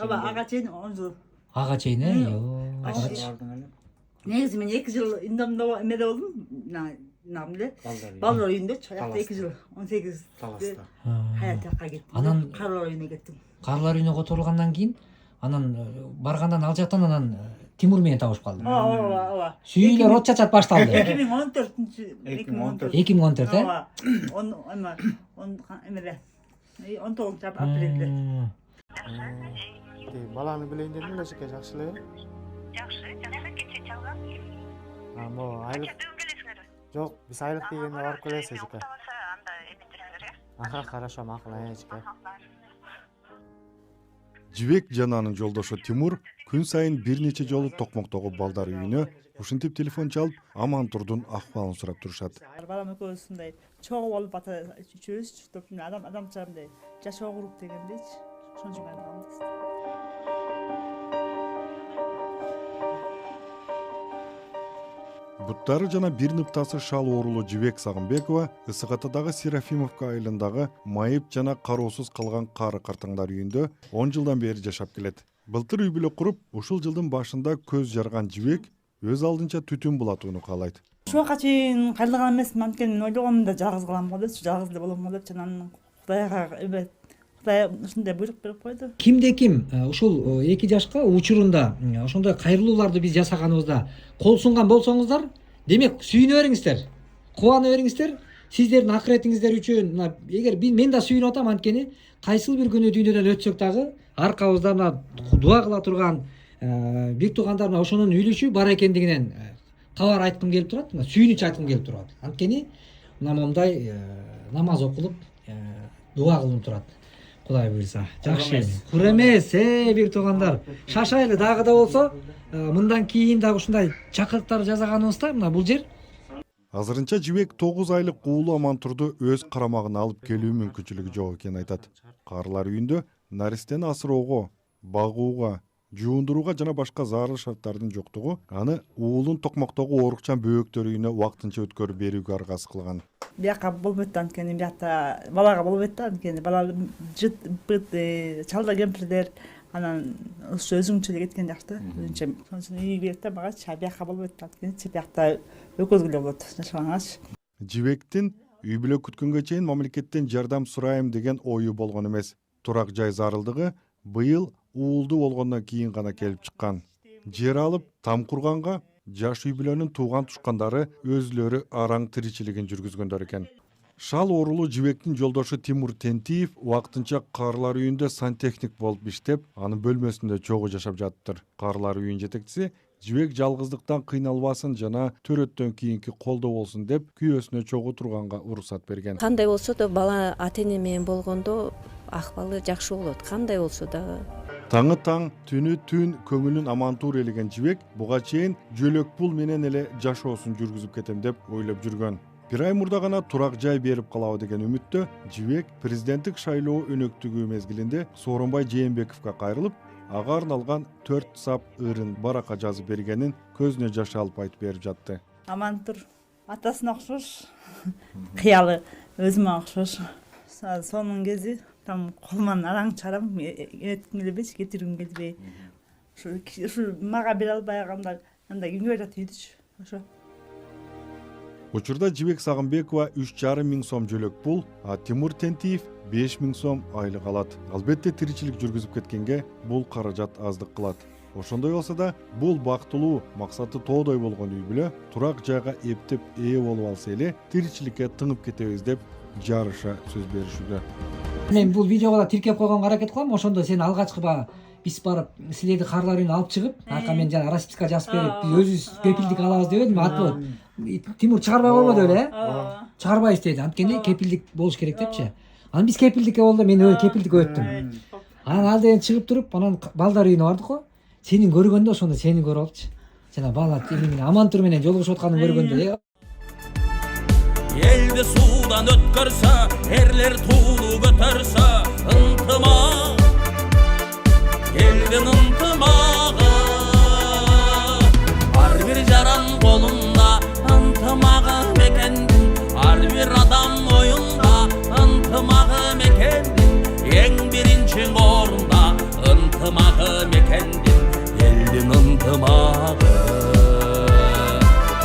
Aba ağa çeyin 10 yıl. Ага чейин э? Негизи мен 2 жыл Индомдо эмеде болдум. Намле. Балдар үйүндө чаякта 2 жыл 18 хаят жакка кеттим. Анан Карлар үйүнө кеттим. Карлар үйүнө которулгандан кийин анан баргандан ал жактан анан Тимур менен табышып калдым. Ооба. Сүйүйлөр от чачат башталды. 2014 2014 э? Ооба. Он эмеде 19 апрелде. Баланы билейин дедим эле эжеке, жакшы эле. Жакшы, кече чалган. Могу айлык. Жок, биз айлык дегенде барып келебиз эжеке. Анда эметиңер, э? Аха, хорошо, макул эжеке. Жибек жана анын жолдошу Тимур күн сайын бир нече жолу Токмоктогу балдар үйүнө ушинтип телефон чалып Амантурдун акыбалын сурап турушат. Балам экөөбүз мындай чогуу болуп жүрүбүз, адамча мындай жашоо куруп дегендейчи. Ошон үчүн айналганбыз. Буттары жана бир ныптасы шал оорулуу Жибек Сагынбекова Ысык-Атадагы Серафимовка айылындагы майып жана кароосуз калган кары картаңдар үйүндө 10 жылдан бери жашап келет. Былтыр үй бүлө куруп, ушул жылдын башында көз жарган Жибек өз алдынча түтүн булатууну каалайт. Ушуга чейин кайрылган эмесмин, анткени ойлогомун да жалгыз калам го деп, жалгыз эле болом го деп, жана Кудайга Кудай ушундай буйрук берип койду. Кимде ким ушул 2 жашка учурунда ошондой кайрылууларды биз жасаганыбызда кол сунган болсоңуздар, демек сүйүнө бериңиздер, кубана бериңиздер. Сиздердин акыретиңиздер үчүн, эгер мен да сүйүнүп атам, анткени кайсыл бир күнү дүйнөдөн өтсөк дагы аркабызда мына дуа кыла турган бир туугандар мына ошонун үлүшү бар экендигинен кабар айткым келип турат, сүйүнүч айткым келип турат. Анткени мына момундай намаз окулуп дуа кылынып турат. Кудай буйрса, жакшы эми. Кур эмес, бир туугандар. Шашайлы дагы да болсо, мындан кийин дагы ушундай чакырыктар жасаганыбызда мына бул жер. Азырынча Жибек 9 айлык уулу Амантурду өз карамагына алып келүү мүмкүнчүлүгү жок экенин айтат. Карлар үйүндө наристени асыроого, багууга, жуундурууга жана башка зарыл шарттардын жоктугу аны уулун Токмоктогу оорукчан бөөктөр үйүнө вактынча өткөрүп берүүгө аргасыз кылган. Бияка болбойт, анткени биякта балага болбойт да, анткени бала жыт чалда кемпирдер анан өзүңчө кеткен жакты. Өзүнчө сонун үй берет да мага, бияка болбойт, анткени биякта өкөзгүлө болот жашагангач. Жибектин үй бүлө күткөнгө чейин мамлекеттен жардам сурайм деген ою болгон эмес. Турак жай зарылдыгы быйыл уулду болгондон кийин гана келип чыккан. Жер алып там курганга жаш үй бүлөнүн тууган тушкандары өзүлөрү араң тиричилигин жүргүзгөндөр экен. Шал оорулуу Жибектин жолдошу Тимур Тентиев вактынча Карлар үйүндө сантехник болуп иштеп, анын бөлмөсүндө чогуу жашап жатыптыр. Карлар үйүнүн жетекчиси Жибек жалгыздыктан кыйналбасын жана төрөттөн кийинки колдоо болсун деп күйөөсүнө чогуу турганга уруксат берген. Кандай болсо да бала ата-эне менен болгондо акыбалы жакшы болот. Кандай болсо дагы. Таңы таң, түнү түн көңүлүн Амантур элеген Жибек буга чейин жөлөк пул менен эле жашоосун жүргүзүп кетем деп ойлоп жүргөн. Бир ай мурда гана турак жай берип калабы деген үмүттө Жибек президенттик шайлоо өнөктүгү мезгилинде Сооронбай Жээнбековго кайрылып, ага арналган 4 сап ырын барака жазып бергенин көзүнө жаш алып айтып берип жатты. Амантур атасына окшош, кыялы өзүмө окшош. Сонун кези там колуман араң чарам, этким келбейт, кетиргим келбей. Ушу мага бере албай калганда андай кимге берет үйдүчү. Ошо. Учурда Жибек Сагынбекова 3,5 миң сом жөлөк пул, а Тимур Тентиев 5 миң сом айлык алат. Албетте тиричилик жүргүзүп кеткенге бул каражат аздык кылат. Ошондой болсо да, бул бактылуу, максаты тоодой болгон үй бүлө турак жайга эптеп ээ болуп алса эле тиричиликке тыңып кетебиз деп жарыша сөз беришүүдө. Мен бул видеого да тиркеп койгонго аракет кылам, ошондо сен алгачкы биз барып силерди Карлар үйүнө алып чыгып, мен жана расписка жазып берип, биз өзүбүз кепилдик алабыз дебедим, атпы. Тимур чыгарбай койбоду эле, чыгарбайбыз деди. Анткени кепилдик болуш керек депчи. Анан биз кепилдикке болду, мен кепилдикке өттүм. Анан ал деген чыгып туруп, анан балдар үйүнө бардык го. Сени көргөндө ошондо сени көрүп алыпчы. Жана бала Амантур менен жолугушуп атканын көргөндө Eldi sudan ötkürse, erler tuğlu götürse, ıntıma, eldin ıntımağı. Har bir jaran kolunda, ıntımağı mekendin, har bir adam oyunda, ıntımağı mekendin, en birinci orunda, ıntımağı ынтымағы мекендин, элдин ынтымағы.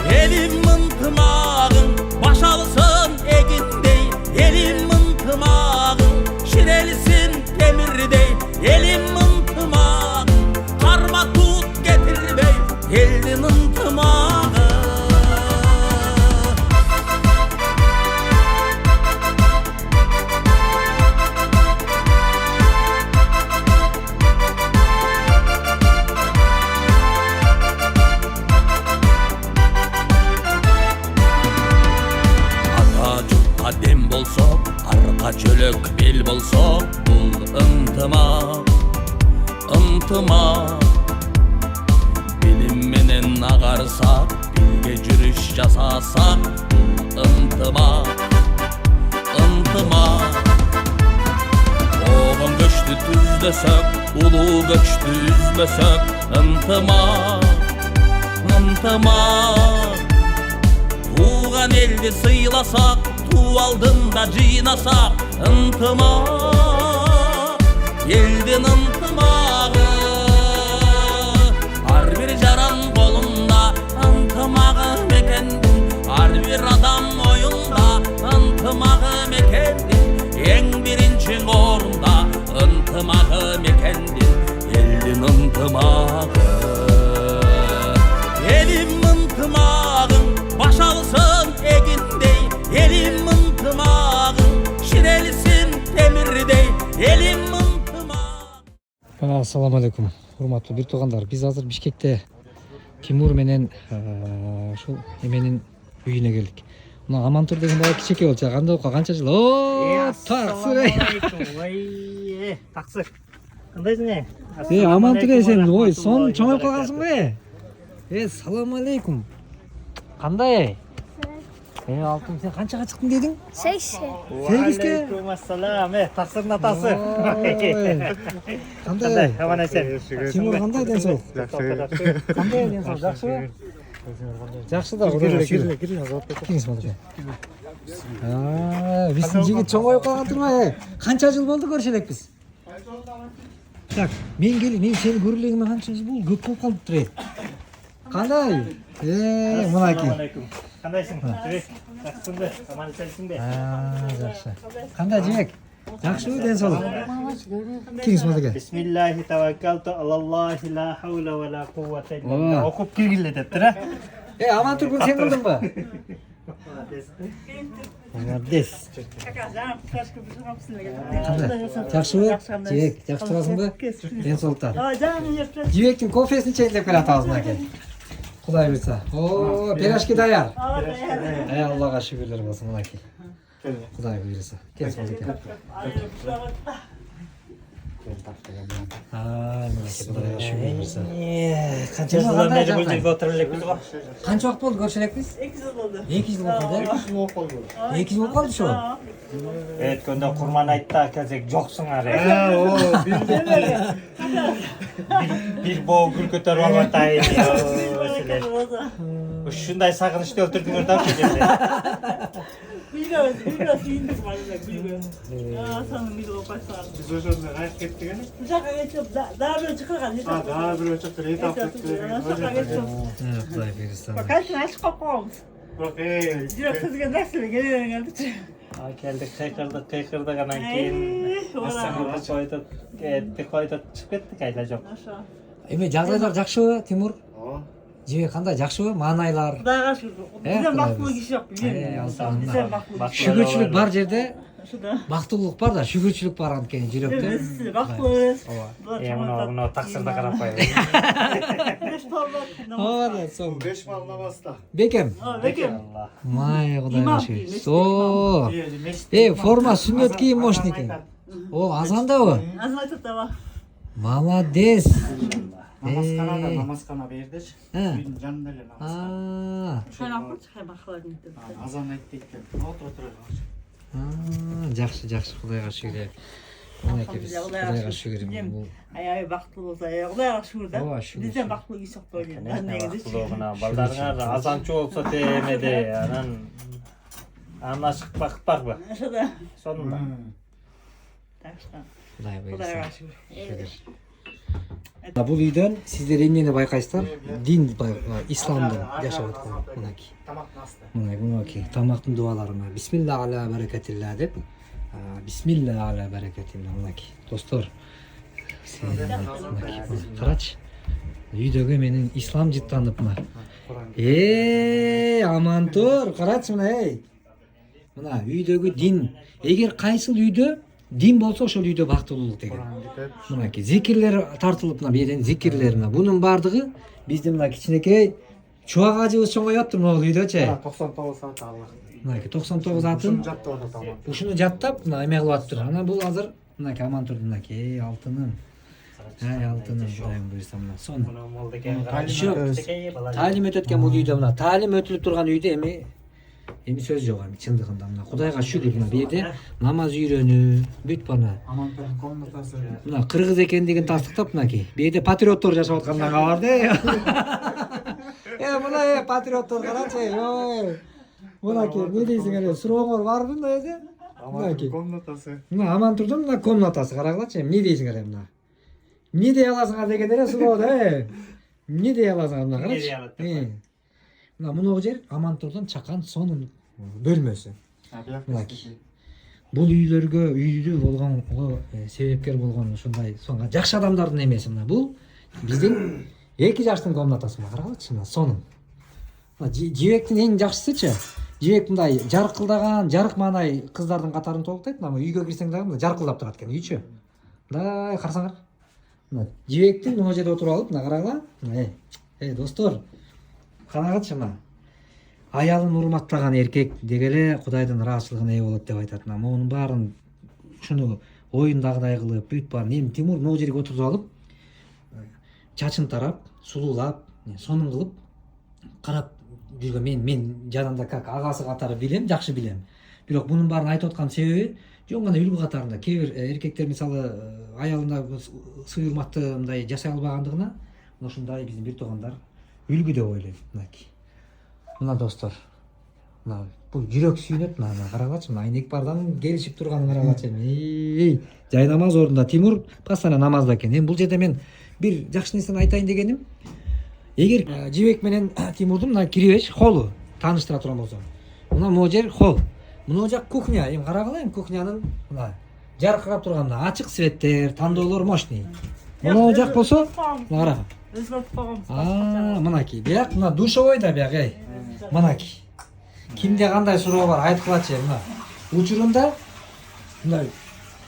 Элим ынтымағың баш алсын эгиндей, элим ынтымағың ширелсин темирдей, элим ынтымағың карма тут кетирбей, элдин ынтымағы. Dem bolsa, arka çölök bel bolsa, bul ынтымақ, ынтымақ. Bilim menen ağarsak, bilge жүрүш жасасак, bul ынтымақ, ынтымақ. Оған көчтү түздөсөк, улуу көчтү үзбөсөк, ынтымақ, ынтымақ. Туған елді сыйласақ, ту алдында жинасақ, ынтымақ, елдің ынтымағы. Ар бір жаран қолында, ынтымағы мекендің, ар бір адам ойында, ынтымағы мекендің, ең бірінші орында, ынтымағы мекендің, елдің ынтымағы. Елім ынтымағың баш алсын эгиндей, элим ынтымағың ширелсин темирдей, элим ынтымақ. Ассаламу алейкум, урматтуу бир туугандар. Биз азыр Бишкекте Тимур менен ушул эменин үйүнө келдик. Мына Амантур деген бала кичеке болчу. Кандай окуга канча жыл? О, таксыр. Ой, таксыр. Кандайсың? Амантур сен ой, сон чоңоюп калгансың бе? Салам алейкум. Кандай? Алтын, сен канчага чыктың дедиң? 8. Алейкум ассалам. Таксырдын атасы. Кандай? Аман эсен. Тимур кандай ден соң? Кандай ден соң? Жакшыбы? Жакшы да, Кудайга шүгүр. Кириңиз болду. Биздин жигит чоңоюп калган турбайбы? Канча жыл болду көрүшө элекпиз? Так, мен сени көрүлгениме канча жыл болду? Көп болуп калыптыр. Кандай? Мынакей. Кандайсың? Жакшысыңбы? Аман эсенсиңби? Жакшы. Кандай жибек? Жакшыбы ден соолук? Кириңиз болду. Бисмиллахи таваккалту алаллахи ла хаула ва ла куввата илля билlah. Окуп киргиле дептир, а? Амантур күн сен кылдыңбы? Молодец. Жакшыбы? Жибек, жакшы турасыңбы? Ден соолукта. Жибектин кофесин чейиндеп келатабыз мынакей. Кудай буйрса. О, пирожки даяр. Аллага шүгүрлөр болсун мынакей. Кудай буйрса. Кел солдуке. Мынакей Кудайга шүгүр буйрса. Канча жылдан бери бул жерге отуруп элекпиз го? Канча убакыт болду көрүшө элекпиз? 2 жыл болду. 2 жыл болду. 2 жыл болуп калды ошо. Өткөндө курман айтта келсек жоксуңар. Бир боо гүл көтөрүп алып атайын. Ушундай сагынычты өлтүрдүңөр да ошол жерде. Bilmiyoruz iyiydik maalesef bilmiyoruz. Sanırım bir o başlar. Biz ошондо кайып кеттик эле. Uçakla geçip daha böyle çıkarken hiç Дагы бир өчөктөр эт алып кеттик. Uçakla geçip. Кудай буйрса. Bakayım açık kapağımız. Бирок Direkt kızga nasıl geliyor geldik. келдик кыйкырдык анан кийин астаңга койтуп кеттик койтуп чыгып кеттик айла жок. Aşağı. Эме жагдайлар жакшыбы, Тимур? Жибек кандай, жакшыбы? Маанайлар? Kudayga şükür. Bizden baktığımız iş yok biliyorum. Bizden baktığımız iş yok. Шүгүрчүлүк бар жерде Şurada. бактылуулук бар да, шүгүрчүлүк бар анткени жүрөктө. Evet, siz baktınız. Муну таксырда карап койгон. 5 torba. Ооба, сонун. 5 мал намазда. Бекем. Bekir. Май, Кудайга İmam шүгүр. değil, О, форма сүннөт кийим болуш экен. О, азандабы? Az aytıp da bak. Молодец. Намазкана бердиш. Үйдүн жанында эле намазкана. Sen akıl çıkar baklar gittim. Азан айтты экен. Отура Жакшы, Кудайга шүгүр. Мынакей биз Кудайга шүгүр. Ayağı baktı olsa ayağı. Kudayga şükür da. Ооба, шүгүр. Bizden baktığımız iş yok böyle. Ben ne gideceğim. Балдарыңар азанчы болсо темеде анан ашык бакыт барбы? Aşağıda. Сонун. Taştan. Кудай буйрса. Kudayga şükür. Шүгүр. Бул үйдөн сиздер эмнени байкайсыздар? Дин исламды жашап аткан. Мынакей. Мынакей тамактын дубалары. Бисмилла аля баракатилла деп. Бисмилла аля баракатилла. Мынакей. Достор. Карачы. Үйдөгү менин ислам жыттанып мына. Амантур, карачы мына. Мына үйдөгү дин. Эгер кайсыл үйдө дин болсо ошол үйдө бактылуулук деген. Мынакей зикирлер тартылып мына берен зикирлер мына. Бунун бардыгы биздин мына кичинекей чубак ажыбыз чоңоюптур могул үйдөчү. 99 саат алла. Мынакей 99 атын ушуну жаттап мына эме кылып атыптыр. Анан бул азыр мынакей Амантур мынакей алтыным. Алтыным Кудайым буйрса мына сон. Талим өтөткөн бул үйдө мына талим өтүлүп турган үйдө эми сөз жок эми чындыгында мына Кудайга шүгүр мына берде намаз үйрөнүү бүт бана. Амантурдун комнатасы. Мына кыргыз экендигин тастыктап мынакей. Берде патриоттор жашап аткандан кабар де. Мына патриоттор карачы. Мынакей эмне дейсиң эле? Сурооңор барбы мына эже? Амантурдун комнатасы. Мына Амантурдун мына комнатасы карагылачы. Эмне дейсиң эле мына? Эмне дей аласыңар деген эле суроо эмне дей аласыңар мына карачы. Мына муногу жер Амантурдун чакан сонун бөлмөсү. Мынакей. Бул үйдүү болгонго себепкер болгон ушундай сонга жакшы адамдардын эмеси мына. Бул биздин 2 жаштын комнатасы мына карагылачы мына сонун. Мына жибектин эң жакшысычы. Жибек мындай жаркылдаган, жарык маанай кыздардын катарын толуктайт. Мына үйгө кирсең дагы мына жаркылдап турат экен үйчү. Мындай карасаңар. Мына жибектин мына жерде отуруп алып мына карагыла. Достор, карагычы мына. Аялын урматтаган эркек деги эле Кудайдын ыраазычылыгына ээ болот деп айтат. Мунун баарын ушуну оюндагыдай кылып, бүт баарын эми Тимур могу жерге отуртуп алып, чачын тарап, сулуулап, сонун кылып карап жүргөн. Мен жанында как агасы катары билем, жакшы билем. Бирок мунун баарын айтып аткан себеби жөн гана үлгү катарында. Кээ бир эркектер мисалы аялына сый урматты мындай жасай албагандыгына ушундай биздин бир туугандар үлгү деп ойлойм. Мынакей. Мына достор. Мына бул жүрөк сүйүнөт мына карагачы. Мына айнек бардан келишип турганын карагачы. Жай намаз ордунда Тимур постоянно намазда экен. Эми бул жерде мен бир жакшы нерсени айтайын дегеним, эгер Жибек менен Тимурдун мына киребеш холу тааныштыра турган болсом. Мына могу жер хол. Мына жак кухня. Эми карагыла, эми кухнянын мына жаркырап турган мына ачык светтер, тандоолор мощный. Мына жак болсо, мына кара. Мынакей. Бияк мына душевой да бияк, Мынакей. Кимде кандай суроо бар айткылачы. Мына учурунда мына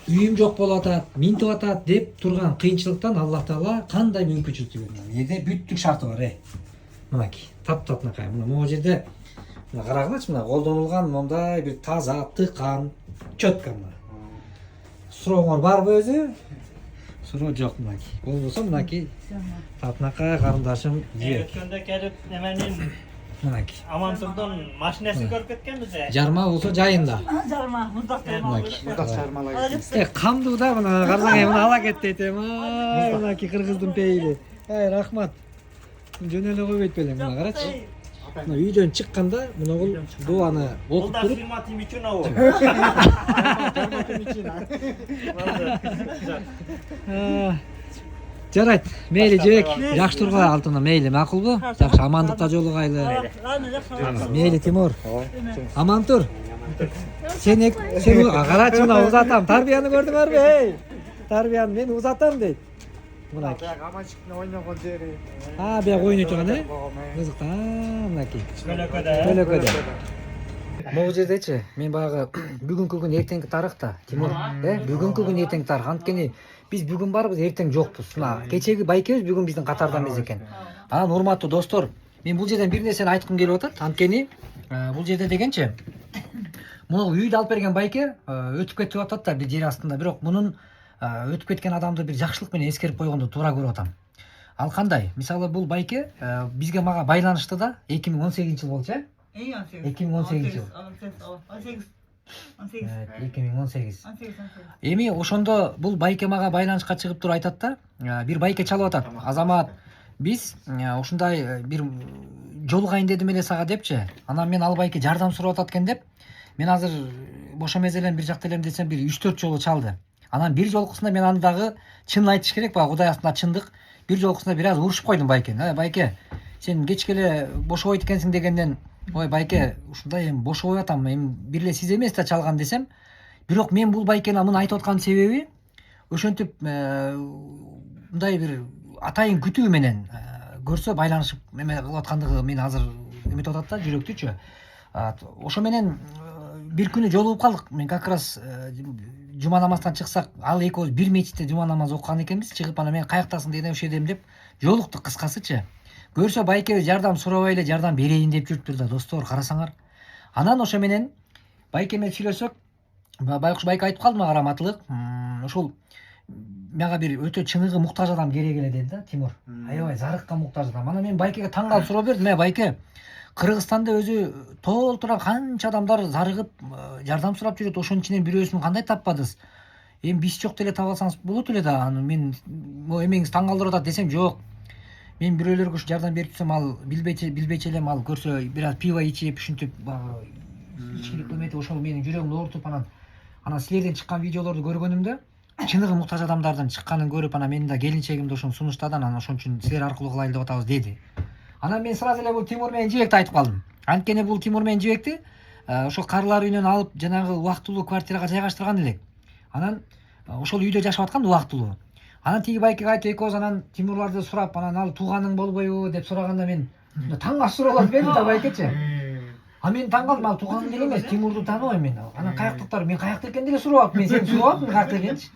үйүм жок болуп атат, минтип атат деп турган кыйынчылыктан Аллах Таала кандай мүмкүнчүлүк берген. Эде бүттүк шарты бар, Мынакей. Таптатынакай. Мына могу жерде мына карагылачы, мына колдонулган мондай бир таза, тыккан, чөткө мына. Сурооңор барбы өзү? Суроо жок мынакей. Болбосо мынакей. Татынакай карындашым Жибек. Өткөндө келип неменин Мынакей. Амантурдун машинесин көрүп кеткенбиз. Жарма болсо жайында. Жарма, мурдак Мынакей. Камдуу да мына карасаң мына ала кет дейт. Мынакей кыргыздын пейили. Рахмат. Жөн эле койбойт белең мына карачы. Мына үйдөн чыкканда мунагул дуаны окуп туруп. Климатым үчүн абы. Жарайт. Мейли Жибек, жакшы тургай алтына мейли, макулбу? Жакшы амандыкта жолугайлы. Мейли Тимур. Амантур. Сен карачы мына узатам. Тарбияны көрдүңөрбү? Тарбияны мен узатам дейт. Мынакей. Аманчиктин ойногон жери. Бияк ойнойт турган, Кызык. Мынакей. Көлөкөдө. Могу жердечи, мен баягы бүгүнкү күн эртеңки тарыхта, Тимур, бүгүнкү күн эртеңки тарых. Анткени биз бүгүн барбыз, эртең жокпуз. Мына кечеги байкебиз бүгүн биздин катарда эмес экен. Анан урматтуу достор, мен бул жерден бир нерсени айткым келип атат. Анткени бул жерде дегенчи, муну үйдү алып берген байке өтүп кетип атат да бир жер астында. Бирок мунун өтүп кеткен адамды бир жакшылык менен эскерип койгонду туура көрүп атам. Ал кандай? Мисалы бул байке бизге мага байланышты да 2018 жыл болчу, 2018 жыл. 2018. Эми ошондо бул байке мага байланышка чыгып туруп айтат да, бир байке чалып атат. Азамат, биз ушундай бир жолугайын дедим эле сага депчи. Анан мен ал байке жардам сурап атат экен деп, мен азыр бош эмес элем, бир жакта элем десем бир 3-4 жолу чалды. Анан бир жолкусунда мен аны дагы чынын айтыш керек, баягы Кудай астында чындык бир жолкусунда бир аз урушуп койдум Байке. Байке, сен кечке эле бошобойт экенсиң дегенден, ой Байке, ушундай эми бошобой атам, эми бир эле сиз эмес да чалган десем, бирок мен бул Байкени муну айтып аткан себеби ошентип мындай бир атайын күтүү менен көрсө байланышып эме кылып аткандыгы мени азыр эметип атат да, жүрөктүчү. Ошо менен бир күнү жолугуп калдык. Мен как раз жума намаздан чыксак, ал экөөбүз бир мечитте жума намаз окуган экенбиз. Чыгып анан мен каяктасың дегенде ошо жердем деп жолуктук кыскасычы. Көрсө Байке жардам сурабай эле жардам берейин деп жүрүптүр да, достор, карасаңар. Анан ошо менен Байке менен сүйлөсөк, байкуш Байке айтып калды мага раматылык. Ошол мага бир өтө чыныгы муктаж адам керек эле деди да, Тимур. Аябай зарыкка муктаж адам. Анан мен Байкеге таң калып суроо бердим: Байке, Кыргызстанда өзү толтура канча адамдар зарыгып жардам сурап жүрөт, ошонун ичинен бирөөсүн кандай таппадыңыз? Эми биз жок деле таба алсаңыз болот эле да. Аны мен эмеңиз таң калтырып атат десем, жок. Мен бирөөлөргө ушу жардам берип турсам, ал билбечи элем, ал көрсө бир аз пиво ичип, ушинтип ичкилик кылмайтып, ошол менин жүрөгүмдү оорутуп, анан силерден чыккан видеолорду көргөнүмдө чыныгы муктаж адамдардын чыкканын көрүп, анан менин да келинчегимди ошону сунуштады, анан ошон үчүн силер аркылуу кылайлы деп атабыз деди. Анан мен сразу эле бул Тимур менен Жибекти айтып калдым. Анткени бул Тимур менен Жибекти ошол карылар үйүнөн алып жанагы убактылуу квартирага жайгаштырган элек. Анан ошол үйдө жашап аткан убактылуу. Анан тиги Байкеге айтып экөөбүз анан Тимурларды сурап, анан ал тууганың болбойбу деп сураганда мен таң калып суроолор бердим да Байкечи. Мен таң калдым, ал тууганым деле эмес, Тимурду тааныбайм мен. Анан каяктыктар, мен каякта экен деле сурабап, мен сени сурабапмын каякта экенчи.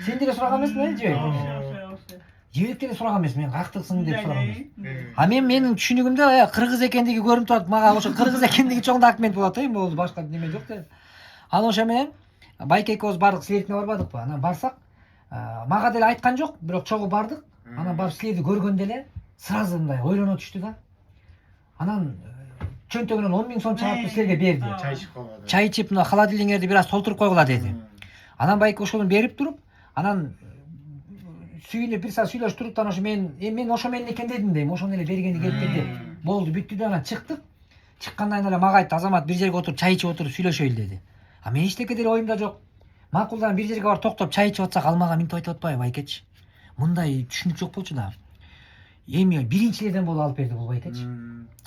Сен деле сураган эмесмин, Жибек? Жибек деле сураган эмес, мен каяктыксың деп сураган эмес. Менин түшүнүгүмдө кыргыз экендиги көрүнүп турат, мага ошо кыргыз экендиги чоң аргумент болот, болду, башка неме жок деп. Анан ошо менен Байке экөөбүз бардык, силердикине барбадыкпы? Анан барсак, мага деле айткан жок, бирок чогуу бардык. Анан барып силерди көргөндө эле сразу мындай ойлоно түштү да. Анан чөнтөгүнөн 10 000 сом чыгарып силерге берди. Чай ичип, мына холодильниңерди бир аз толтуруп койгула деди. Анан Байке ошону берип туруп, анан сүйүнүп бир саат сүйлөшүп туруп, анан ошо мен ошо менен экен дедим дейм, ошону эле бергени келип келди. Болду, бүттү да, анан чыктык. Чыккандан кийин эле мага айтты: Азамат, бир жерге отуруп чай ичип отуруп сүйлөшөйлү деди. Мен эчтеке деле оюмда жок. Макулдан бир жерге барып токтоп чай ичип атсак, ал мага минтип айтып атпайбы Байкечи? Мындай түшүнүк жок болчу да. Эми биринчилерден болуп алып берди бул Байкечи.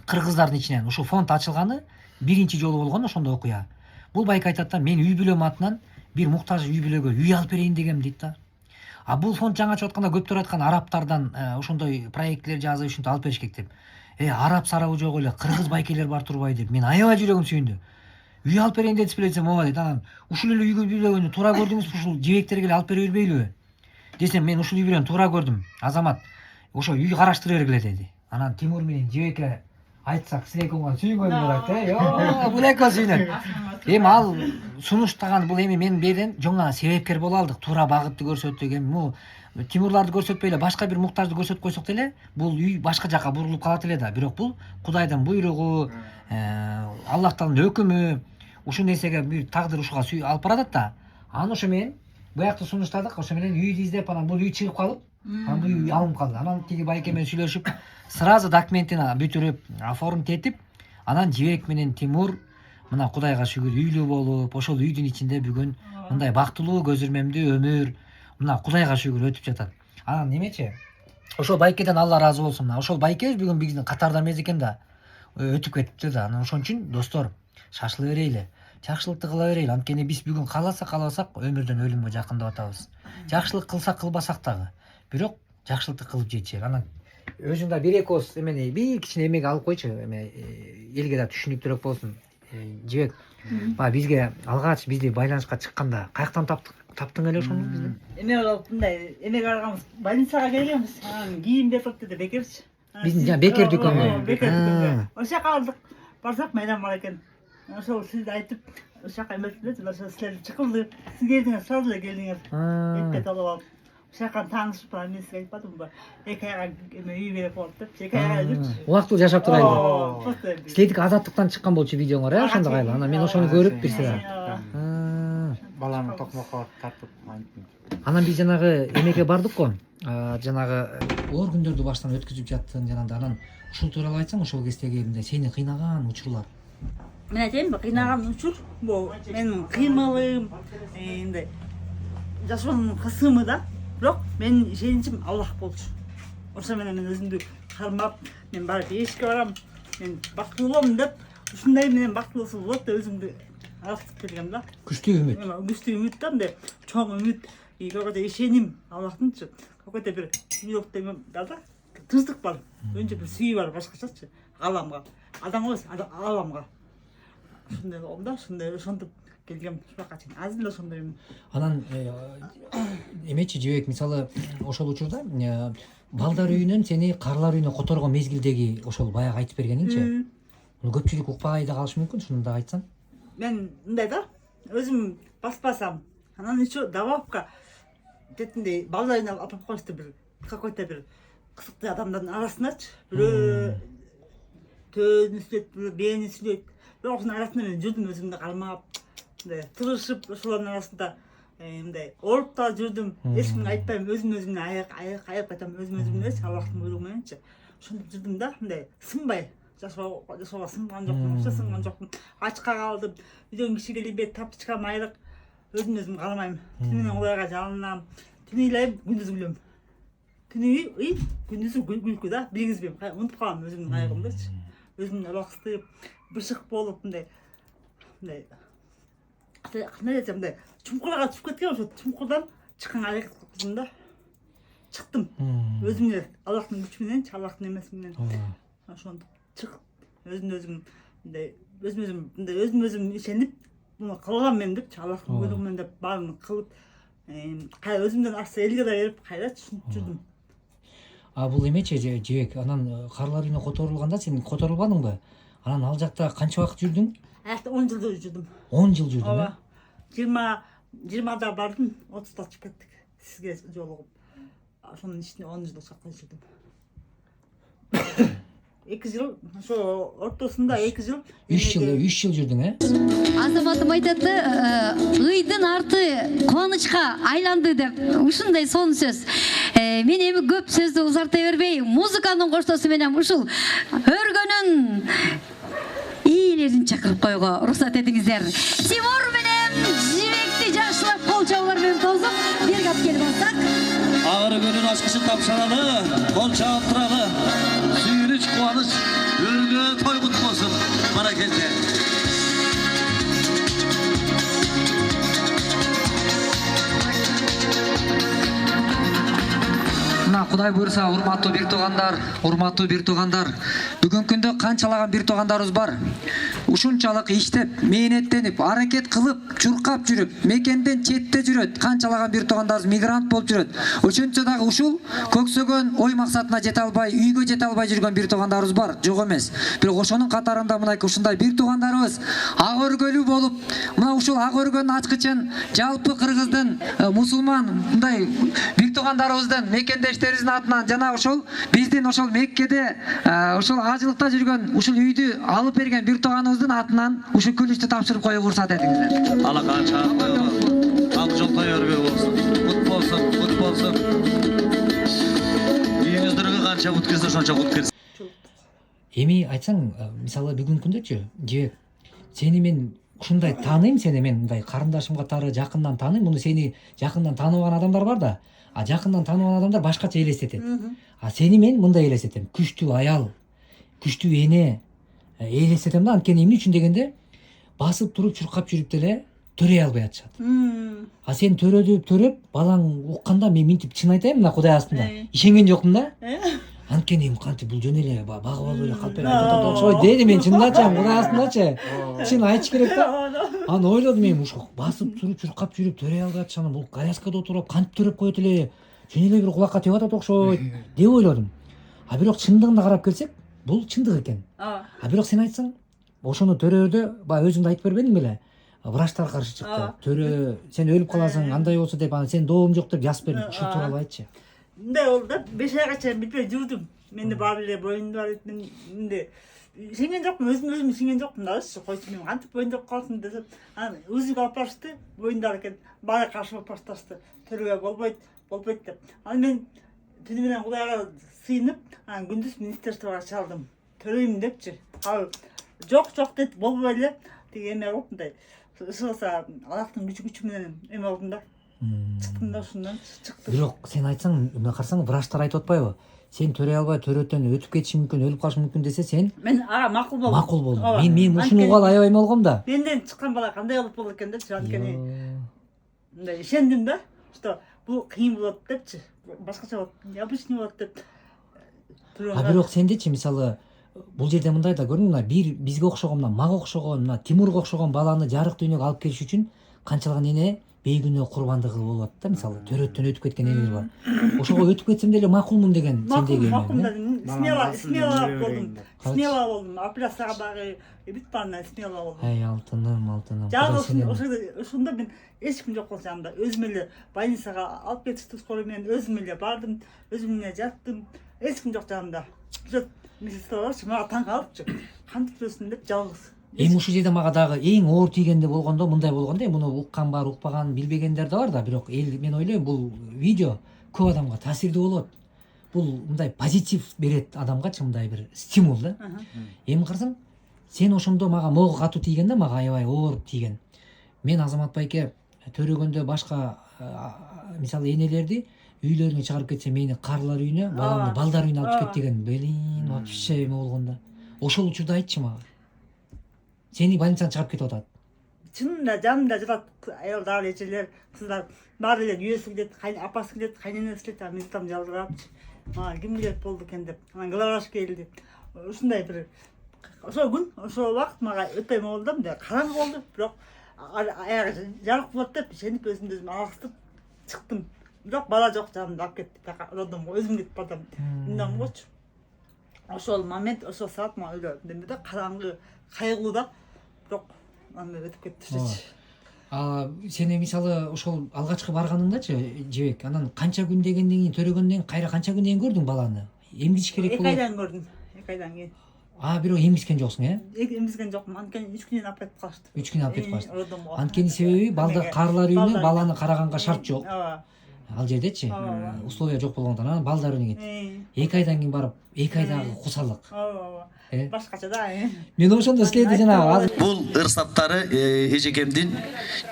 Кыргыздардын ичинен ушул фонд ачылганы биринчи жолу болгон ошондой окуя. Бул Байке айтат да: мен үй бүлөм атынан бир муктаж үй бүлөгө үй алып берейин дегем дейт да. Бул фонд жаңа чыгып атканда көптөр айткан арабтардан ошондой проектлер жазып ушинтип алып бериш керек деп. Араб сарабы жок эле, кыргыз байкелер бар турбай деп. Мен аябай жүрөгүм сүйүндү. Үй алып берейин дедип билесем, ооба дейт. Анан ушул эле үйгө бүлөгөнү туура көрдүңүзбү, ушул жибектерге эле алып бере бербейлиби десем, мен ушул үй бүлөнү туура көрдүм. Азамат, ошо үй караштыра бергиле деди. Анан Тимур менен Жибекке айтсак, силер экөөңөр сүйүнгөнүңөр айтты. Йоо, бул экөө сүйүнөт. Эми ал сунуштаган бул эми мен берден жоңа себепкер боло алдык. Туура багытты көрсөттүк. Эми Тимурларды көрсөтпөй эле башка бир муктажды көрсөтүп койсок деле, бул үй башка жака бурулуп калат эле да. Бирок бул Кудайдын буйругу, Аллахтын өкүмү, ушул нерсеге бир тагдыр ушуга алып баратат да. Анан ошо менен буякты сунуштадык. Ошо менен үйдү издеп, анан бул үй чыгып калып, анан бул үй алынып калды. Анан тиги Байке менен сүйлөшүп, сразу документин бүтүрүп, оформить этип, анан Жибек менен Тимур мына Кудайга шүгүр үйлүү болуп, ошол үйдүн ичинде бүгүн мындай бактылуу, көз ирмемдүү өмүр мына Кудайга шүгүр өтүп жатат. Анан немечи? Ошол Байкеден Алла разы болсун. Ошол Байке бүгүн биздин катарда эмес экен да, өтүп кетиптир да. Анан ошон үчүн достор, шашыла берейли, жакшылыкты кыла берейли. Анткени биз бүгүн кааласак өмүрдөн өлүмгө жакындап атабыз. Жакшылык кылсак кылбасак дагы, бирок жакшылыкты кылып жетишели. Анан өзүң да бир экөөбүз эмени бир кичине эмеге алып койчу, элге да түшүнүктүүрөөк болсун. Жибек, бизге алгач бизди байланышка чыкканда каяктан таптың эле ошону бизди? Эме болуп мындай эмеге барганбыз, больницага келгенбиз. Анан кийим берип деди Бекерчи. Биздин жана Бекер дүкөнгө. Бекер дүкөнгө. Ошол жака алдык. Барсак майдан бар экен. Ошол сизди айтып, ошол жака эметилди, ошо силер чыкылды. Сиз келдиңер, сразу эле келдиңер. Эппет алып алып. Ошол жакан таанышып, мен сизге айтпадымбы? Эки айга эме үй берип коет деп. Эки айга жүрчү. Убактылуу жашап турайлы. Силердики азаттыктан чыккан болчу видеоңор, ошондой кайла. Анан мен ошону көрүп бир сыйра. Баланы токмокко тартып айттым. Анан биз жанагы эмеге бардык го. Жанагы оор күндөрдү баштан өткүзүп жаттың жанагы. Анан ушул тууралуу айтсаң, ошол кездеги мындай сени кыйнаган учурлар. Мен айтайынбы, кыйнаган учур бул менин кыймылым, мындай жашоонун кысымы да. Бирок менин ишеничим Аллах болчу. ошо менен мен өзүмдү кармап, мен барып эшикке барам, мен бактылуу болом деп, ушундай менен бактылуусу болот деп өзүмдү алактып келгем да. Күчтүү үмүт. Күчтүү үмүт да, мындай чоң үмүт, какой-то ишеним Аллахтынчы, какой-то бир сүйөк деген бар да, тынчтык бар, өнчө бир сүйүү бар башкачачы, ааламга, адамга эмес, ааламга. Ушундай болгом да, ушундай ошентип келгем ушуга чейин. Азыр эле ошондоймун. Анан эмечи Жебек, мисалы ошол учурда балдар үйүнөн сени карлар үйүнө которгон мезгилдеги ошол баягы айтып бергениңчи. Муну көпчүлүк укпай да калышы мүмкүн, шуну да айтсаң. Мен мындай да, өзүм баспасам, анан еще добавка детиндей балдар үйүнө алып коюшту бир какой-то бир кызыктуу адамдардын арасындачы. Бирөө төөнү сүйлөйт, бирөө бээни сүйлөйт. Бирок ошонун арасында мен жүрдүм өзүмдү кармап, мындай тырышып, ошолордун арасында мындай ооруп да жүрдүм. Эч кимге айтпайм, өзүм-өзүмдүн аяк айтам, өзүм-өзүм эленчи, Аллахтын буйругу мененчи. Ошентип жүрдүм да, мындай сынбай. Жашоого сынган жокмун, вообще сынган жокмун. Ачка калдым. Үйдөн киши келип таптычка майрык. Өзүм кармайм. Түнү менен Кудайга жалынам. Түнү ыйлайм, күндүз күлөм. Түнү ыйып, күндүзү күлкү да, билгизбейм. Унутуп калам өзүмдүн аягымдычы. Өзүмдү ылаксытып, бышык болуп мындай кандай десем, мындай чуңкурга түшүп кеткен, ошо чуңкурдан чыкканга аракет кылдым да. Чыктым. Өзүмдү Аллахтын күчү мененчи, Аллахтын эмеси менен. Ошондуп чыгып, өзүм мындай өзүм ишенип, муну кылгам мен депчи, Аллахтын буйругу менен деп баарын кылып, кайра өзүмдөн акча элге да берип, кайра жүрдүм. Бул эмечи Жебек, анан карлар үйүнө которулганда сен которулбадыңбы? Анан ал жакта канча убакыт жүрдүң? 10 жыл жүрдүм. 10 жыл жүрдүң, э? 20да бардым, 30да чыгып кеттик. Сизге жолугуп. Ошонун ичинде 10 жыл чакта жүрдүм. 2 жыл, ошо ортосунда 2 жыл. 3 жыл жүрдүң, э? Азаматым айтат, ыйдын арты кубанычка айланды деп. Ушундай сонун сөз. Мен эми көп сөздү узарта бербей, музыканын коштосу менен ушул өргөнүн ээлерин чакырып коюга уруксат этиңиздер. Тимур менен Жебекти жакшылап кол чабуулар менен тосуп, бирге алып келип алсак. Агыр көнүн ачкычын тапшыралы, кол чабып туралы. Сүйүнүч, кубаныч, өргө той кут болсун. Баракелде. Кудай буйруса, урматтуу бир туугандар, бүгүнкү күндө канчалаган бир туугандарыбыз бар. Ушунчалык иштеп, мээнеттенип, аракет кылып, чуркап жүрүп, мекенден четте жүрөт. Канчалаган бир туугандарыбыз мигрант болуп жүрөт. Ошончо дагы ушул көксөгөн ой максатына жете албай, үйгө жете албай жүргөн бир туугандарыбыз бар, жок эмес. Бирок ошонун катарында мынакей ушундай бир туугандарыбыз ак өргөлүү болуп, мына ушул ак өргөнүн ачкычын жалпы кыргыздын, мусулман мындай бир туугандарыбыздын мекендештерибиздин атынан жана ошол биздин ошол Меккеде ошол ажылыкта жүргөн ушул үйдү алып берген бир тууганыбыздын атынан ушул күлүштү тапшырып коюуга уруксат этиңиздер. Алака чаап коелу. Ак жол той өргө болсун. Кут болсун. Үйүңүздөргө канча кут кирсе ошончо кут кирсин. Эми айтсаң, мисалы бүгүнкү күндөчү, Жебек, сени мен ушундай тааныйм, сени мен мындай карындашым катары жакындан тааныйм. Муну сени жакындан тааныбаган адамдар бар да, жакындан тааныбаган адамдар башкача элестетет. Сени мен мындай элестетем. Күчтүү аял, күчтүү эне элестетем да. Анткени эмне үчүн дегенде, басып туруп чуркап жүрүп деле төрөй албай атышат. Сен төрөп, балаң укканда мен мынтип чын айтайын, мына Кудай астында ишенген жокмун да. Анткени кантип бул жөн эле багып алып эле калп берип айтат окшойт деди мен чындачы, Кудай астындачы. Чын айтыш керек да. Аны ойлодум мен, ушул басып туруп чуркап жүрүп төрөй албай атышаны, бул коляскада отуруп кантип төрөп коет эле, жөн эле бир кулакка тийип атат окшойт деп ойлодум. Бирок чындыгына карап келсек, бул чындык экен. Бирок сен айтсаң, ошону төрөдө баягы өзүң да айтып бербедиң беле? Врачтар каршы чыкты. Төрө, сен өлүп каласың, андай болсо деп, сен доом жок деп жазып берди. Ушул тууралуу айтчы. Мындай болду да, 5 айга чейин билбей жүрдүм. Менде бар эле боюнда бар, менде ишенген жокмун, өзүм ишенген жокмун дагычы. Койчу мен кантип боюнда калсын десем, анан өзүгө алып барышты, боюндар экен, баары каршы болуп башташты. Төрөгө болбойт деп. Анан мен түнү менен Кудайга сыйынып, анан күндүз министерствого чалдым. Төрөйм депчи. Ал жок деп болбой эле тиги эме кылып мындай. Ышылса Аллахтын күчү менен эме болдум да. Чыктым да ушундан чыктым. Бирок сен айтсаң, мына карасаң, врачтар айтып атпайбы? сен төрөй албай төрөтөн өтүп кетишиң мүмкүн, өлүп калышың мүмкүн десе сен мен макул болдум. макул болдуң. Ооба. Мен ушуну угалы аябай болгом да. Менден чыккан бала кандай болуп болот экен депчи, анткени мындай ишендим да, что бул кыйын болот депчи, башкача болот, необычный болот деп. А бирок сендечи мисалы бул жерде мындай да көрдүң мына бизге окшогон, мына мага окшогон, мына Тимурга окшогон баланы жарык дүйнөгө алып келиш үчүн канчалаган эне бейгүнөө курбандыгы болот да, мисалы төрөттөн өтүп кеткен энелер бар. Ошого өтүп кетсем деле макулмун деген сендеги. Макул смело болдум. Смело болдум. Операцияга дагы бүт баана смело болдум. Ай алтыным. Жалгыз ошондо мен эч ким жок болсо анда өзүм эле больницага алып кетишти, скорый менен өзүм эле бардым, өзүм эле жаттым. Эч ким жок жанымда. Медсестраларчы мага таң калыпчы. Кантип жүрөсүң деп жалгыз. Эми ушул жерде мага дагы эң оор тийгенде болгондо мындай болгондо, муну уккан бар, укпаган, билбегендер да бар да, бирок мен ойлойм бул видео көп адамга таасирдүү болот. Бул мындай позитив берет адамгачы, мындай бир стимул да. Эми карасаң, сен ошондо мага могу катуу тийген да, мага аябай оор тийген. Мен Азамат байке төрөгөндө башка мисалы энелерди үйлөрүнө чыгарып кетсе, мени карлар үйүнө, баламды балдар үйүнө алып кет деген. Блин, вообще эме болгондо. Ошол учурда айтчы мага. Сени больницадан чыгарып кетип атат. Чынында жанымда жатат аялдар, эжелер, кыздар, баары эле үйөсү келет, апасы келет, кайненеси келет, мен там жалгырапчы. Мага ким билет болду экен деп. Анан главврач келди. Ушундай бир ошол күн, ошол убакыт мага өтө эме болду, мындай караңгы болду, бирок аягы жарык болот деп ишенип өзүмдү өзүм алгыстып чыктым. Бирок бала жок, жанымда алып кетти. Роддомго өзүм кетип бардым. Мындан койчу. Ошол момент, ошол саат мага ойлойм да, караңгы, кайгылуу да. Бирок андай өтүп кетти. Сени мисалы ошол алгачкы барганыңдачы, Жебек, анан канча күн дегенден кийин төрөгөндөн кийин кайра канча күндөн кийин көрдүң баланы? Эмгич керек болот. 2 айдан көрдүм. 2 айдан кийин. Бирок эмгичкен жоксуң, Эмгичкен жокмун. Анткени 3 күнүн алып кетип калышты. 3 күн алып кетип калышты. Анткени себеби балдар карлар үйүнө баланы караганга шарт жок. Ал жердечи условия жок болгондон анан балдар үйүнө кетти. 2 айдан кийин барып, 2 айдагы кусалык. Башкача да. Мен ошондо силерди жанагы Бул ырсаттары эжекемдин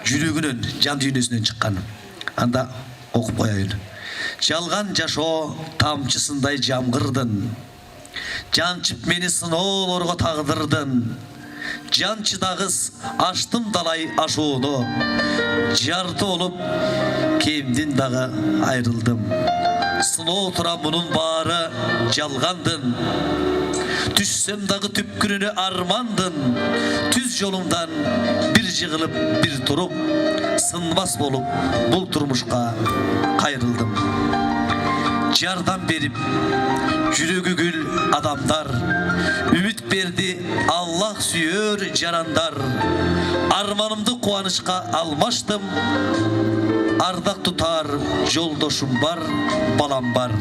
жүрөгүнөн, жан дүйнөсүнөн чыккан. Анда окуп коеюн. Жалган жашоо тамчысындай жамгырдын. Жанчып мени сыноолорго тагдырдын. Жанчыдагыс аштым далай ашууну. Жарты болуп кемдин дагы айрылдым. Сыноо тура мунун баары жалгандын. Түшсем дагы түпкүрүнө армандын. Түз жолумдан бир жыгылып бир туруп, сынбас болуп бул турмушка кайрылдым. Жардам берип жүрөгү гүл адамдар, үмүт берди Аллах сүйөр жарандар. Арманымды кубанычка алмаштым. Ардак тутар жолдошум бар, балам бар.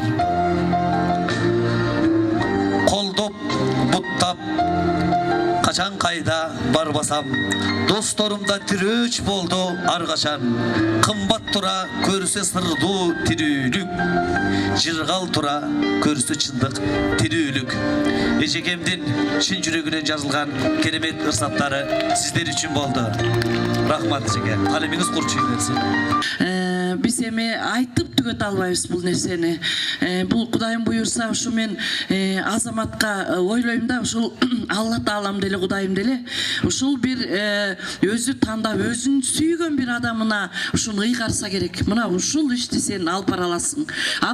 Колдоп, буттап, качан кайда барбасам, досторумда тирөөч болду ар качан. Кымбат тура көрсө сырдуу тирүүлүк, жыргал тура көрсө чындык тирүүлүк. Эжекемдин чын жүрөгүнөн жазылган керемет ырсаттары сиздер үчүн болду. Рахмат эжеке. Калемиңиз курчуй берсин. Биз эми айтып түгөтө албайбыз бул нерсени. Бул Кудайым буюрса, ушу мен Азаматка ойлойм да, ушул Алла Таалам деле Кудайым деле ушул бир өзү тандап, өзүн сүйгөн бир адамына ушуну ыйгарса керек. Мына ушул ишти сен алып бара аласың.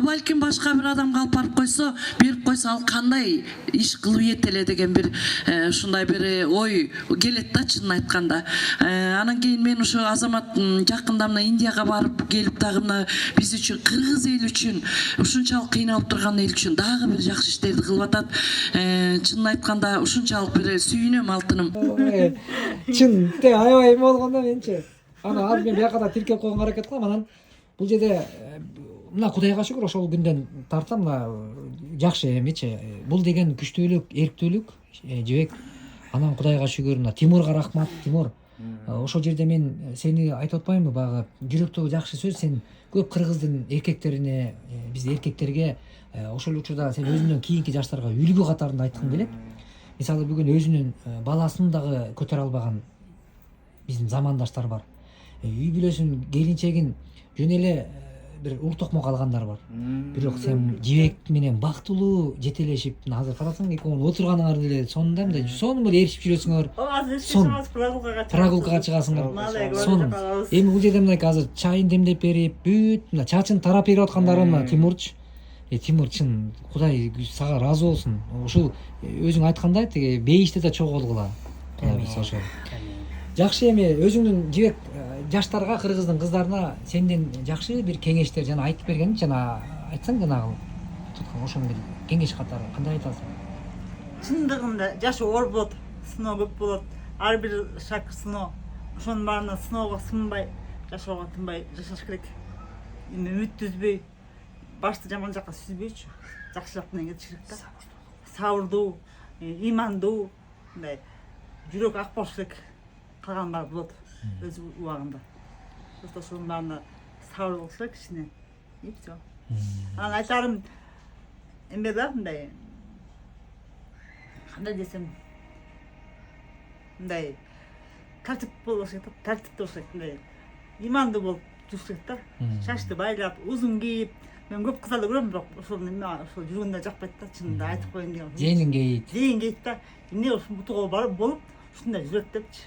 Балким башка бир адамга алып барып койсо, берип койсо, ал кандай иш кылып ийет эле деген бир ушундай бир ой келет да, чынын айтканда. Анан кийин мен ушу Азамат жакында мына Индияга барып келип дагы мына биз үчүн, кыргыз эл үчүн, ушунчалык кыйналып турган эл үчүн дагы бир жакшы иштерди кылып атат. Чынын айтканда ушунчалык бир сүйүнөм алтыным. чын аябай эме болгондо менчи. Ана ал мен бияка да тиркеп койгонго аракет кылам. Анан бул жерде мына Кудайга шүгүр ошол күндөн тартсам мына жакшы эмечи. Бул деген күчтүүлүк, эрктүүлүк, Жебек. Анан Кудайга шүгүр, мына Тимурга рахмат, Тимур. Ошол жерде мен сени айтып атпаймынбы багы, жүрөктөгү жакшы сөз. Сен көп кыргыздын эркектерине, биз эркектерге ошол учурда сен өзүңдөн кийинки жаштарга үлгү катарында айткың келет. Мисалы бүгүн өзүнүн баласын дагы көтөрө албаган биздин замандаштар бар. Үй бүлөсүн, келинчегин жөн эле бир ур токмо калгандар бар. Бирок сен жибек менен бактылуу жетелешип, азыр карасаң экөөң отурганыңар деле сонда мындай сонун эле эришип жүрөсүңөр. Прогулкага чыгасыңар. Сон. Эми бул жерде мындай азыр чайын демдеп берип, бүт мына чачын тарап берип аткандары мына Тимурч. Тимур чын Кудай сага ыраазы болсун. Ушул өзүң айткандай тиги бейиште да чогулгула. Кудай буйрса ошол. Жакшы эми өзүңдүн жибек жаштарга, кыргыздын кыздарына сенден жакшы бир кеңештер жана айтып берген жана айтсаң жанагы ошону бир кеңеш катары кандай айтасың? Чындыгында жаш оор болот, сыноо көп болот. Ар бир шаг сыноо. Ошонун баарына сыноого сынбай, жашоого тынбай жашаш керек. Эми үмүт үзбөй, башты жаман жакка сүзбөйчү. Жакшы жак менен кетиш керек да. Сабырдуу, ыймандуу, мындай жүрөк ак болуш керек. Калган бар болот өз убагында. Просто ошонун баарына сабыр болуш керек кичине. И всё. Анан айтарым эме да мындай кандай десем мындай тартип болуш керек, тартиптүү болуш керек, мындай ыймандуу болуп жүрүш керек да. Шашты байлап, узун кийип, мен көп кыздарды көрөм, бирок ошол жүргөндө жакпайт да, чынында айтып коеюн деген. Жеңин кейит. Жеңин кейит да. Эмне ушул бутуга барып болуп, ушундай жүрөт депчи.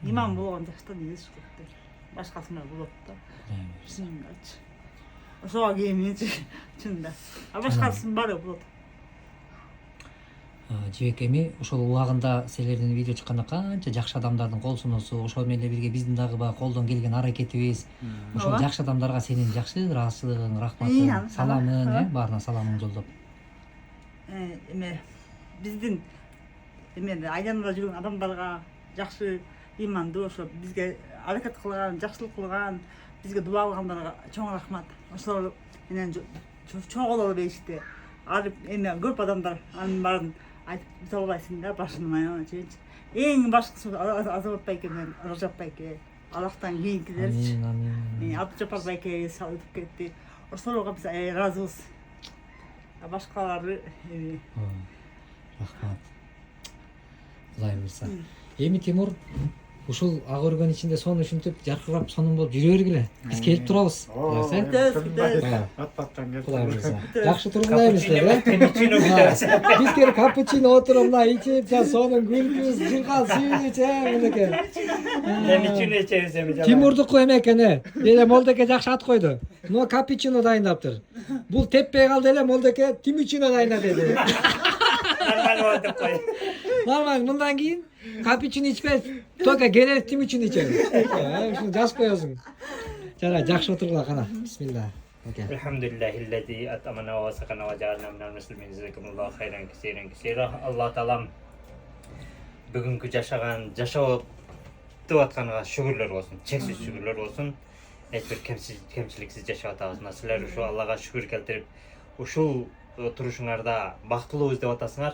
Иман болгон жакта негиз жүрөт. Башкасына болот да. Чындачы. Ошого кийиминчи чында. А башкасын баары болот. Жибек эми ошол убагында силердин видео чыкканда канча жакшы адамдардын кол суноосу, ошол менен бирге биздин дагы баягы колдон келген аракетибиз. Ошол жакшы адамдарга сенин жакшы ыраазычылыгың, рахматың, саламың, баарына саламың жолдоп. Эме биздин айланада жүргөн адамдарга жакшы ыймандуу ошо бизге аракет кылган, жакшылык кылган, бизге дуба кылгандарга чоң рахмат. Ошолор менен чогулуп беришти. Эми көп адамдар анын баарын айтып бите албайсың да, башын майына чейинчи. Эң башкысы Азамат байке менен Рожап байке, Аллахтан кийинкилерчи. Абдыжапар байке өтүп кетти. Ошолорго биз ыраазыбыз. Башкалары рахмат. Кудай буйрса. Эми Тимур ушул ак өргөн ичинде сонун ушинтип жаркырап сонун болуп жүрө бергиле. Биз келип турабыз. Кудай буйрса. Жакшы тургуlayбызлер, Биз келип капучино отуруп мына ичип, сонун күлкүбүз, жыргал сүйүнүч, мынакей. Капучино ичебиз эми. Тимурдуку эме экен. Эле Молдеке жакшы ат койду. Но капучино дайындаптыр. Бул теппей калды эле Молдеке тимучино дайында деди. Нормально деп кой. Нормально, мындан кийин капучино ичпей, только генер тимучино ичебиз. Ушуну жазып коесуң. Жара, жакшы отургула кана. Бисмилла. Алхамдулиллахиллази атамана ва сакана ва жаална минал муслимин. Жазакумуллаху хайран кесирен. Аллах таалам бүгүнкү жашаган, жашоо деп атканга шүгүрлөр болсун. Чексиз шүгүрлөр болсун. Эч бир кемчиликсиз жашап атабыз. Силер ушул Аллага шүгүр келтирип, ушул турушуңарда бактылуубуз деп атасыңар.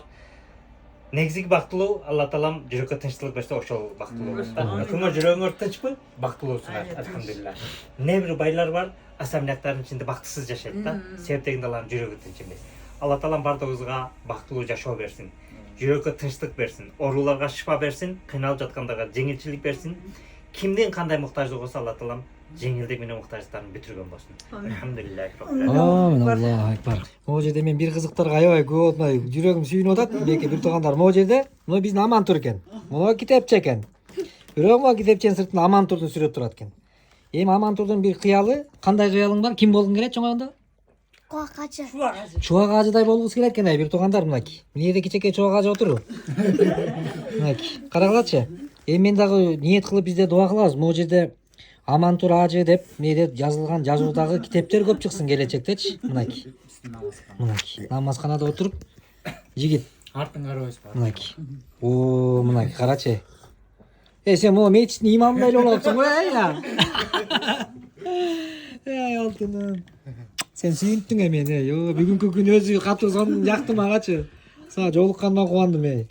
Негизги бактылуу Алла таалам жүрөккө тынчтылык берсе, ошол бактылуу болот да. Кымга жүрөгүңөр тынчпы? Бактылуусуңар, альхамдулилlah. Не бир байлар бар, асамияктардын ичинде бактысыз жашайт да. Себеп дегенде алардын жүрөгү тынч эмес. Алла таалам бардыгыбызга бактылуу жашоо берсин. Жүрөккө тынчтык берсин, ооруларга шифа берсин, кыйналып жаткандарга жеңилчилик берсин. Кимдин кандай муктаждыгы болсо Алла таалам жеңилдик менен муктаждыктарын бүтүргөн болсун. Альхамдулилlah. Аллаху акбар. Могу жерде мен бир кызыктарга аябай көп отмай жүрөгүм сүйүнүп атат. Беки бир туугандар могу жерде, мына биздин Амантур экен. Мына китепчи экен. Бирок могу китепченин сыртында Амантурдун сүрөтү турат экен. Эми Амантурдун бир кыялы, кандай кыялың бар? Ким болгуң келет чоңойгондо? Чубак ажы. Чубак ажыдай болгубуз келет экен, бир туугандар мынакей. Мына жерде кичекей чубак ажы отуру. Мынакей. Карагылачы. Эми мен дагы ниет кылып бизде дуа кылабыз. Могу жерде Амантур ажы деп мээде жазылган жазуудагы китептер көп чыксын келечектечи. Мынакей. Мынакей. Намазканада отуруп жигит. Артын карабайсыз ба? Мынакей. О, мынакей карачы. Сен могу мечиттин имамы эле болуп атсың го, алтыным. Сен сүйүнттүң мени. Бүгүнкү күн өзү катуу сонун жакты магачы. Сага жолуккандан кубандым.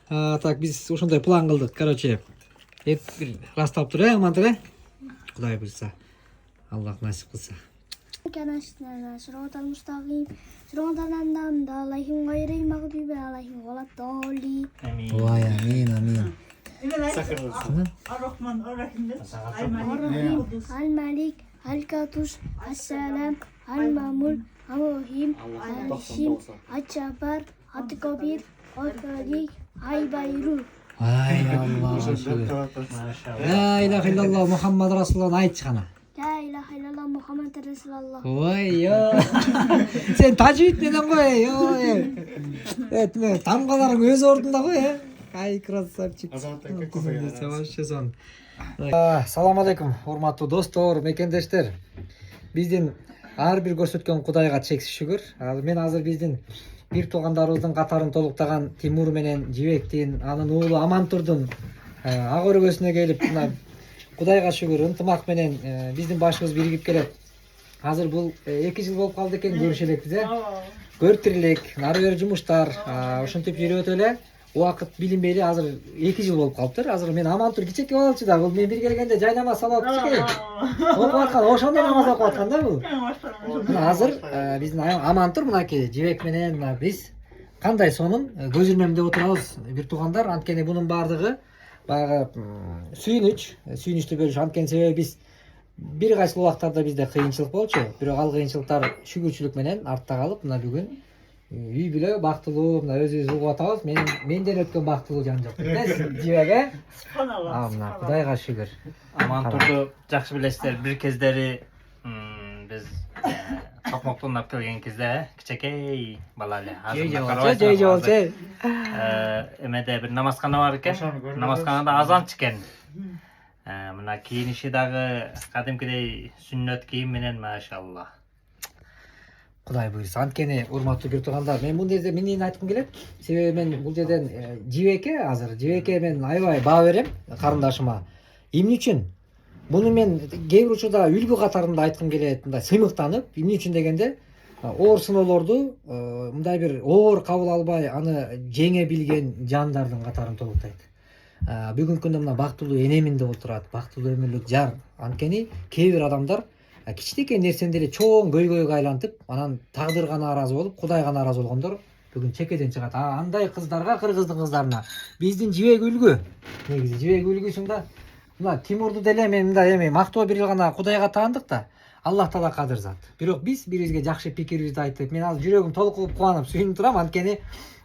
Так, биз ошондой план кылдык. Короче, бир растап тур, Амантур, Кудай буйрса. Аллах насип кылса. Канашна широтал мустагим. Широтал андамда алейхим гайри магдуби алейхим валатдолли. Амин. Ой, амин. Ar-Rahman, Ar-Rahim. Al-Malik, Аль-Катуш, Ас-Салам, Аль-Мамул, Ар-Рахим, Аль-Шим, Ат-Джаббар, Ат-Кабир, Ат-Валик, Ай-Байру. Ай Алла. Ла илаха иллаллах Мухаммад Расулаллах айтчы қана. Ла илаха иллаллах Мухаммад Расулаллах. Ой, yo. Sen tajvid менен ғой, yo. Тамгаларың өз ордунда ғой, Ай, красавчик. Вообще сон. Салам алейкум, урматтуу достор, мекендештер. Биздин ар бир көрсөткөн Кудайга чексиз шүгүр. Мен азыр биздин бир туугандарыбыздын катарын толуктаган Тимур менен Жибектин, анын уулу Амантурдун ак өргөсүнө келип, мына Кудайга шүгүр, ынтымак менен биздин башыбыз биригип келет. Азыр бул 2 жыл болуп калды экен көрүшө элекпиз, көрүптүр элек, ары бери жумуштар, ошентип жүрүп эле. Убакыт билинбейли, азыр 2 жыл болуп калыптыр. Азыр мен Амантур кичеке болчу да, бул мен бир келгенде жай намаз салып кичеке окуп аткан, ошондой намаз окуп аткан да бул. Мына азыр биздин Амантур мынакей Жибек менен биз кандай сонун көз ирмемде отурабыз, бир туугандар. Анткени бунун баардыгы баягы сүйүнүчтү бөлүш. Анткени себеби биз бир кайсы убактарда бизде кыйынчылык болчу, бирок ал кыйынчылыктар шүгүрчүлүк менен артта калып, мына бүгүн үй бүлө бактылуу, мына өзүбүз угуп атабыз. Менден өткөн бактылуу жан жок. Жибек, мына Кудайга шүгүр. Амантурду жакшы билесиздер. Бир кездери биз Токмоктон алып келген кезде кичекей бала эле. Жей болчу. Эмеде бир намазкана бар экен. Намазканада азан чыкен. Мына кийиниши дагы кадимкидей сүннөт кийим менен, машалла. Кудай буйрса. Анткени урматтуу бир туугандар, мен бул жерде эмнени айткым келет? Себеби мен бул жерден Жибекке мен аябай баа берем, карындашыма. Эмне үчүн? Буну мен кээ бир учурда үлгү катарында айткым келет, мындай сыймыктанып. Эмне үчүн дегенде, оор сыноолорду мындай бир оор кабыл албай, аны жеңе билген жандардын катарын толуктайт. Бүгүнкү күндө мына бактылуу энеминде отурат, бактылуу өмүрлүк жар. Анткени кээ бир адамдар кичинекей нерсени эле чоң көйгөйгө айлантып, анан тагдырга нааразы болуп, Кудайга нааразы болгондор бүгүн чекеден чыгат. Андай кыздарга, кыргыздын кыздарына биздин Жибек үлгү. Негизи Жибек үлгүсүн мына Тимурду деле мен мындай эми мактоо бир гана Кудайга таандык да, Аллах Таала кадыр зат. Бирок биз бирибизге жакшы пикирибизди айтып, мен азыр жүрөгүм толкуп кубанып, сүйүнүп турам. Анткени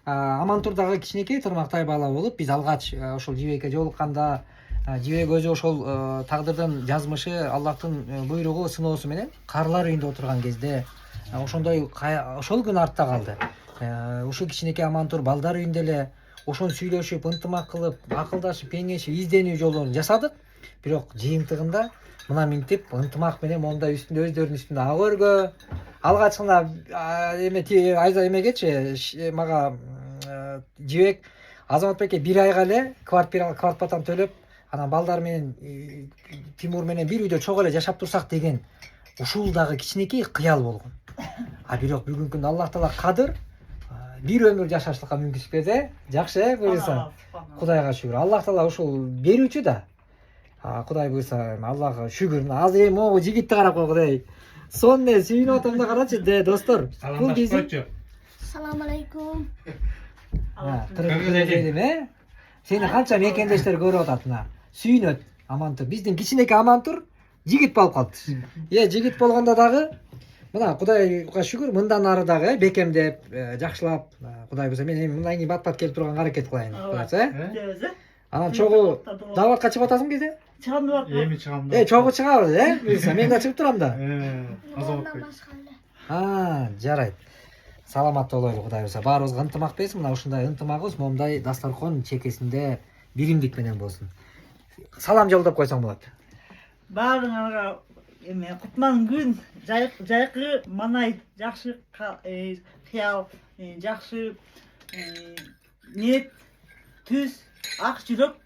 Амантур дагы кичинекей тырмактай бала болуп, биз алгач ошол Жибекке жолукканда, Жибек өзү ошол тагдырдын жазмышы, Аллахтын буйругу, сыноосу менен карлар үйүндө отурган кезде ошондой ошол күн артта калды. Ушул кичинекей Амантур балдар үйүндө эле ошон сүйлөшүп, ынтымак кылып, акылдашып, кеңешип, изденүү жолун жасадык. Бирок жыйынтыгында мына минтип ынтымак менен мондай үстүндө өздөрүнүн үстүндө ак өргө, алгачкында айза эмегечи мага Жибек Азаматбекке 1 айга эле квартплатаны төлөп, анан балдар менен Тимур менен бир үйдө чогуу эле жашап турсак деген ушул дагы кичинекей кыял болгон. Бирок бүгүнкү күндө Аллах Таала кадыр бир өмүр жашашлыкка мүмкүнчүлүк берди. Жакшы, буйрса. Кудайга шүгүр. Аллах Таала ушул берүүчү да. Кудай буйрса, Аллахга шүгүр. Азыр эми могу жигитти карап кой, Кудай. Сонне сүйүнүп атам да карачы, достор. Бул кезде Салам алейкум. Кыргыз сени канча мекендештер көрүп атат мына. Сүйүнөт Амантур. Биздин кичинекей Амантур жигит болуп калды. Жигит болгондо дагы мына Кудайга шүгүр, мындан ары дагы бекемдеп, жакшылап, Кудай буйрса мен эми мындан кийин бат-бат келип турганга аракет кылайын. Анан чогуу дааватка чыгып атасың кезде? Чыгам деп атам. Эми чыгам да. Чогуу чыгабыз, буйрса мен да чыгып турам да. Жарайт. Саламат болойлу, Кудай буйрса. Баарыбызга ынтымак берсин. Мына ушундай ынтымагыбыз момундай дастаркон чекесинде биримдик менен болсун. Салам жолдоп койсоң болот. Баарыңарга эме кутман күн, жайкы манай, жакшы кыял, жакшы ниет, түз, ак жүрөк,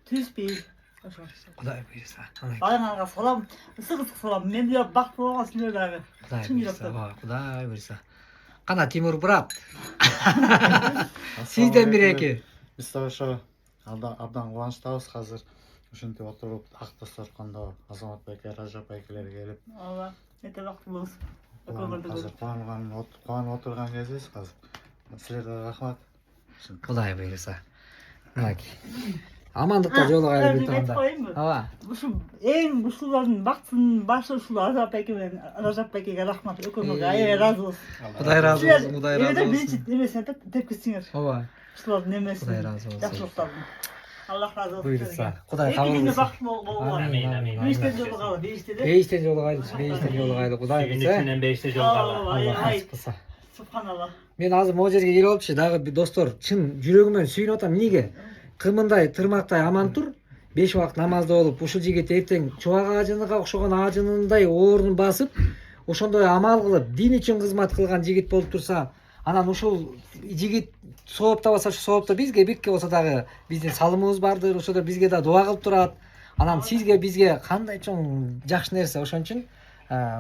түз пейил. Ошол. Кудай буйрса. Баарыңарга салам, ысык салам. Мен да бактылуу болгон силер дагы. Кудай буйрса. Кана Тимур брат. Сизден бир-эки. Биз да ошо абдан кубанычтабыз азыр. Ушинтип отуруп ак дасторкондо Азаматбек, Ражап айкелер келип. Ооба, эте бактылуубуз. Азыр кубанып отурган кезибиз азыр. Силерге рахмат. Кудай буйрса. Мынакей. Амандыкка жолугайлы бир Айтып тагында. коеюнбу? Ооба. Ушу эң ушулардын бактынын башы ушул Азат байке менен Ражап байкеге рахмат. Экөөңөргө аябай ыраазы болсун. Кудай ыраазы болсун, Кудай ыраазы болсун. Биринчи эмесин тепкисиңер. Ооба. Ушулардын эмесин. Кудай ыраазы болсун. Жакшылыктардын. Аллах ыраазы болсун. Буйрса. Кудай кабыл Экиңизге кылсын. бактылуу болуңар. Амин, амин. Бейиштен жолугалы, бейиште де. Бейиштен жолугайлы, Кудай Сүйүнүч кылса. менен бейиште жолугалы. Ай, Кылса. субханалла. Мен азыр могу жерге келип алыпчы, дагы достор, чын жүрөгүмөн сүйүнүп атам. Эмнеге? Кымындай, тырмактай аман тур. 5 убакыт намазда болуп, ушул жигит эртең чубак ажыныга окшогон ажынындай орун басып, ошондой амал кылып, дин үчүн кызмат кылган жигит болуп турса, анан ушул жигит соопта болсо, соопта бизге бирке болсо дагы биздин салымыбыз бардыр, ошодо бизге да дуа кылып турат. Анан сизге бизге кандай чоң жакшы нерсе, ошон үчүн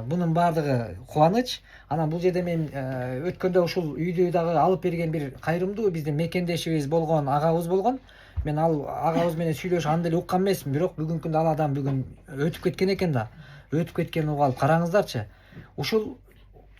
бунун баардыгы кубаныч. Анан бул жерде мен өткөндө ушул үйдү дагы алып берген бир кайрымдуу биздин мекендешибиз болгон агабыз болгон. Мен ал агабыз менен сүйлөшүп анда эле уккан эмесмин, бирок бүгүнкү күндө ал адам бүгүн өтүп кеткен экен да. Өтүп кеткенин угуп караңыздарчы. Ушул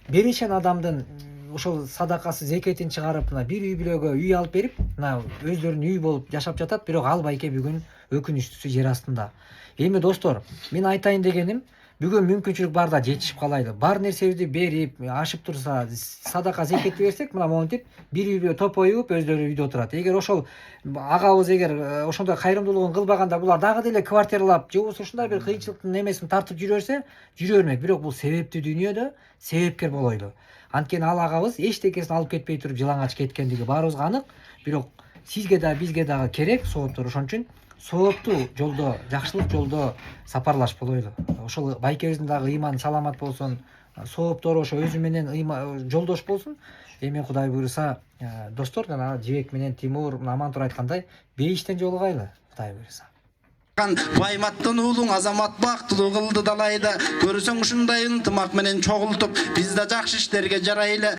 беришен адамдын ошол садакасы, зекетин чыгарып, мына бир үй бүлөгө үй алып берип, мына өздөрүнүн үй болуп жашап жатат, бирок ал байке бүгүн өкүнүчтүүсү жер астында. Эми достор, мен айтайын дегеним, бүгүн мүмкүнчүлүк бар да жетишип калайлы. Бар нерсебизди берип, ашып турса, садака зекет берсек, мына монтип бир үй бүлө топоюп өздөрү үйдө отурат. Эгер ошол агабыз эгер ошондой кайрымдуулугун кылбаганда булар дагы деле квартиралап, же болбосо ушундай бир кыйынчылыктын эмесин тартып жүрө берсе, жүрө бермек. Бирок бул себептүү дүйнөдө себепкер болойлу. Анткени ал агабыз эчтекесин алып кетпей туруп жылаңач кеткендиги баарыбызга анык. Бирок сизге да бизге дагы керек сооптор. Ошон үчүн сооптуу жолдо, жакшылык жолдо сапарлаш болойлу. Ошол байкебиздин дагы ыйманы саламат болсун, сооптору ошо өзү менен жолдош болсун. Эми Кудай буйруса, достор, жана Жибек менен Тимур Амантур айткандай, бейиштен жолугайлы, Кудай буйруса. Байматтын уулуң азамат бактылуу кылды далайда, көрсөң ушундай ынтымак менен чогултуп, биз да жакшы иштерге жарайлы.